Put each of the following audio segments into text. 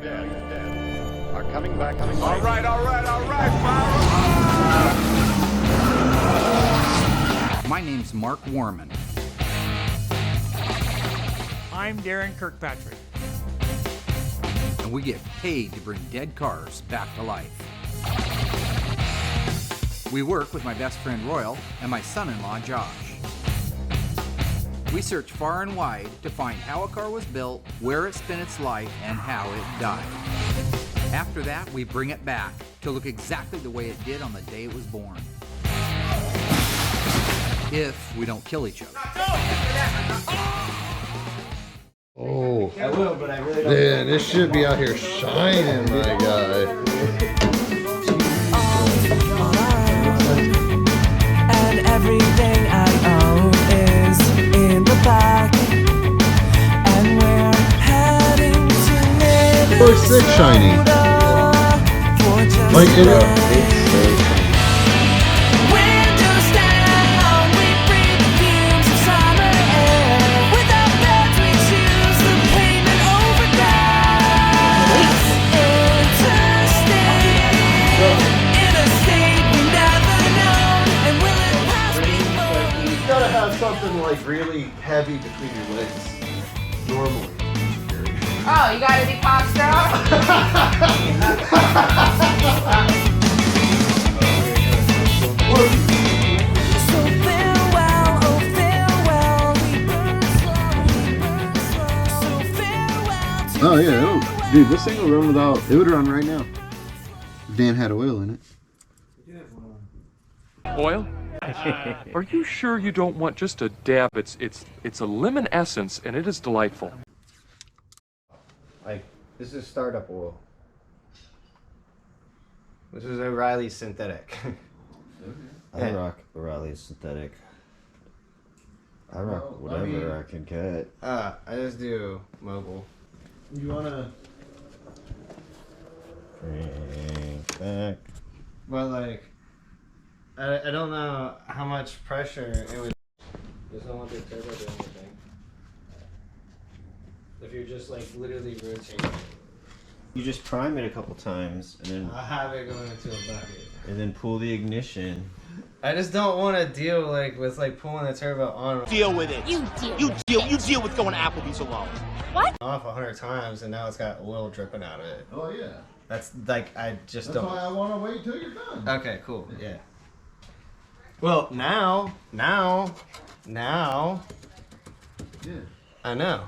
are coming back. All right, fire! My name's Mark Warman. I'm Darren Kirkpatrick. And we get paid to bring dead cars back to life. We work with my best friend Royal and my son-in-law Josh. We search far and wide to find how a car was built, where it spent its life, and how it died. After that, we bring it back to look exactly the way it did on the day it was born. If we don't kill each other. Oh, I will, but I really don't. man, this should be out here shining, my guy. And everything I own is in the back. And we're heading to Minnesota. Looks sick shiny. Like it. Windows down, we breathe the fumes of summer air. Without beds, we choose the payment over gas. Interstate, we never know. And will it pass before? You gotta have something like really heavy between your legs. Normally. Oh, you gotta be pop star? So farewell, oh farewell, we burn slow, So farewell to Oh yeah, dude, this thing will run without. It would run right now. Dan had oil in it. Oil? Are you sure you don't want just a dab? It's a lemon essence, and it is delightful. Like, this is startup oil. This is O'Reilly synthetic. I rock O'Reilly synthetic. I rock whatever I can get. I just do mobile. You wanna? Bring back. But like, I don't know how much pressure it would. Just don't want the turbo to do anything. If you're just like literally rotating it. You just prime it a couple times and then I'll have it going into a bucket. and then pull the ignition. I just don't want to deal like with like pulling the turbo on Deal with it. You deal with going to Applebee's alone. off 100 times, and now it's got oil dripping out of it. Oh yeah. That's like I just That's don't. why I want to wait till you're done. Okay, cool. Yeah. Well, now. Yeah. I know.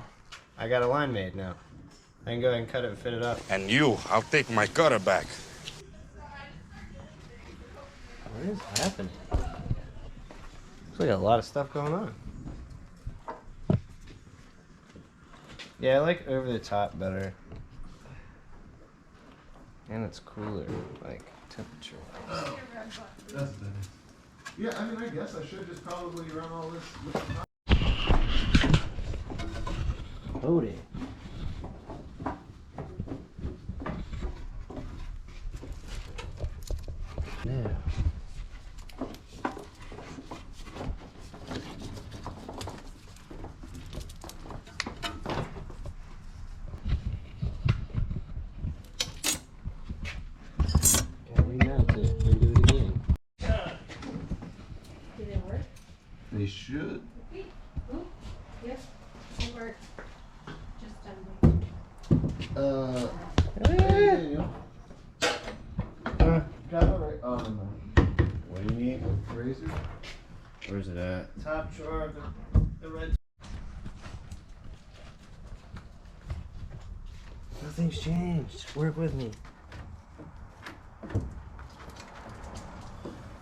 I got a line made now. I can go ahead and cut it and fit it up. And you, I'll take my cutter back. What is happening? Looks like a lot of stuff going on. Yeah, I like over the top better. And it's cooler, like temperature wise. Oh, that's better. Yeah, I mean, I guess I should just probably run all this. Loading. Now. Remount it and do it again. Did it work? They should. Yep, it worked. Just Daniel. Got it right. Oh no. What do you need? Razor. Where's it at? Top drawer of the red. Nothing's changed. Work with me.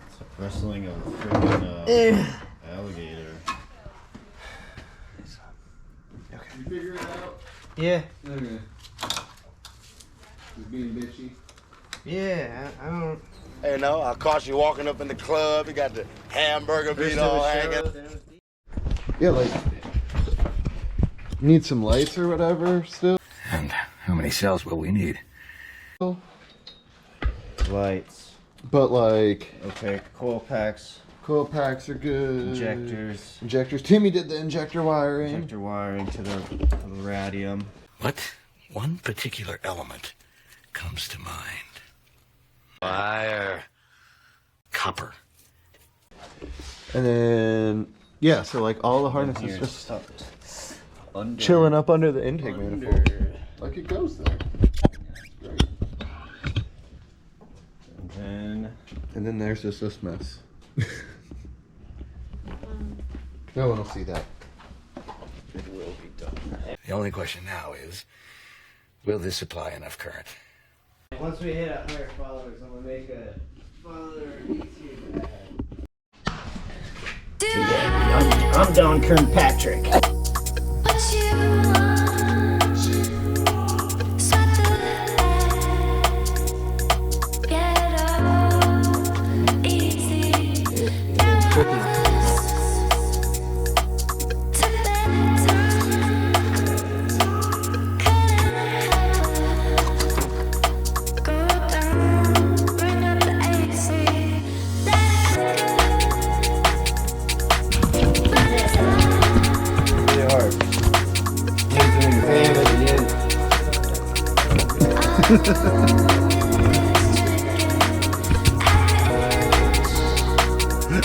It's a wrestling of a freaking alligator. You figure it out? Yeah. Okay. Just being bitchy. Yeah, I don't. You know, I caught you walking up in the club. You got the hamburger beat all hanging. Yeah, like. Need some lights or whatever still? And how many cells will we need? Lights. But like. Okay, coil packs. Coil packs are good. Injectors. Injectors. Timmy did the injector wiring. Injector wiring to the radium. What? one particular element comes to mind. Fire. Copper. And then, yeah, so like all the harnesses just Under. chilling up under the intake manifold. Like it goes there. Great. And then there's just this mess. No one will see that. It will be done. The only question now is, will this supply enough current? Once we hit 100 followers, I'm gonna make a follower YouTube ad. I'm Don Kirkpatrick.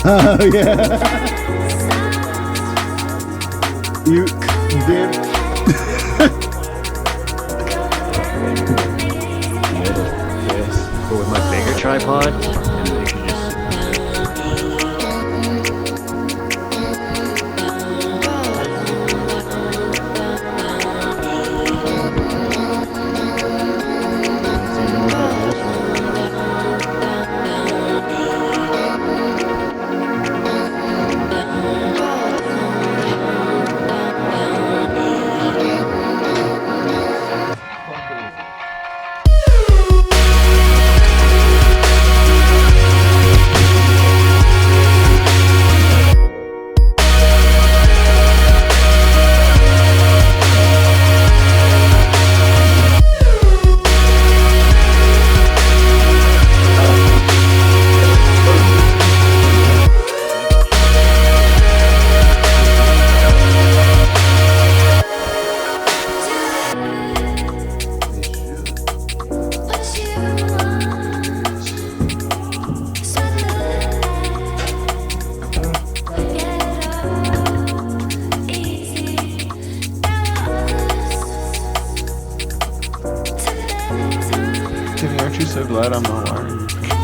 Oh yeah. You did. But with my bigger tripod, and they can just. Timmy, aren't you so glad I'm not wiring?